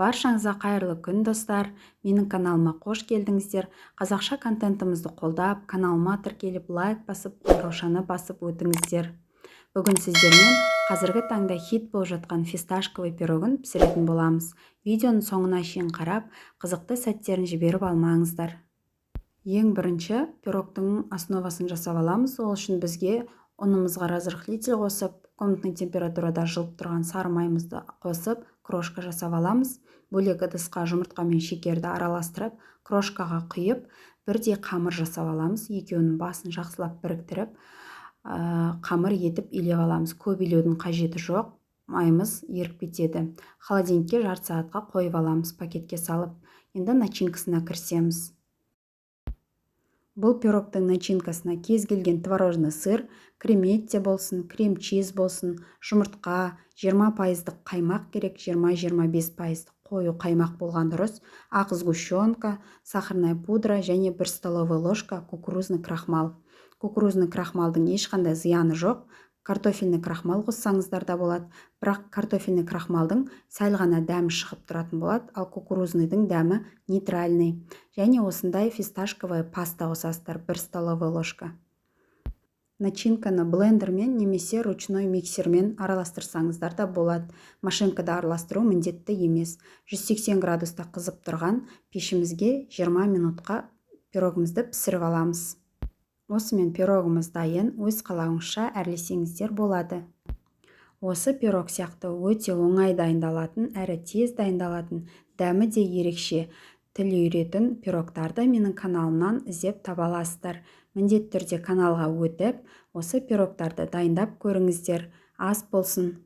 Баршаңызға қайырлы күн достар. Менің каналыма қош келдіңіздер. Қазақша контентімізді қолдап, каналыма тіркеліп, лайк басып, қоңыраушаны басып өтіңіздер. Бүгін сіздермен қазіргі таңда хит болып жатқан фисташковый пирогын пісіретін боламыз. Видеоның соңына шейін қарап, қызықты сәттерін жіберіп алмаңыздар. Ең бірінші пирогтың основасын жасап аламыз. Ол үшін бізге ұнымызға разрыхлитель қосып, комнатный температурада жылып тұрған сары майымызды қосып, крошка жасап аламыз. Бөлек ыдысқа жұмыртқа мен шекерді араластырып, крошкаға құйып, бірдей қамыр жасап аламыз. Екеуінің басын жақсылап біріктіріп, қамыр етіп илеп аламыз. Көп илеудің қажеті жоқ, майымыз еріп кетеді. Холодильникке жарты сағатқа қойып аламыз, пакетке салып. Енді начинкасына кірісеміз. Бұл пирогтың начинкасына кез келген творожный сыр, креметте болсын, крем-чиз болсын, жұмыртқа, 20% қаймақ керек, 20-25% қою қаймақ болған дұрыс, ақ сгущенка, сахарная пудра және 1 столовая ложка кукурузный крахмал. Кукурузный крахмалдың ешқандай зияны жоқ. Картофельный крахмал қоссаңыздар да болады, бірақ картофельный крахмалдың сәл ғана дәмі шығып тұратын болады, ал кукурузнийдің дәмі нейтральный. Және осындай фисташковая паста қосасыздар, 1 столовая ложка. Начинканы блендермен немесе ручной миксермен араластырсаңыздар да болады. Машинкада араластыру міндетті емес. 180 градуста қызып тұрған пешімізге 20 минутқа пирогымызды пісіріп аламыз. Осымен пирогымыз дайын, өз қалауыңызша әрлесеңіздер болады. Осы пирог сияқты өте оңай дайындалатын, әрі тез дайындалатын, дәмі де ерекше, тіл үйретін пирогтарды менің каналымнан іздеп таба аласыздар. Міндетті түрде каналға өтіп, осы пирогтарды дайындап көріңіздер. Ас болсын.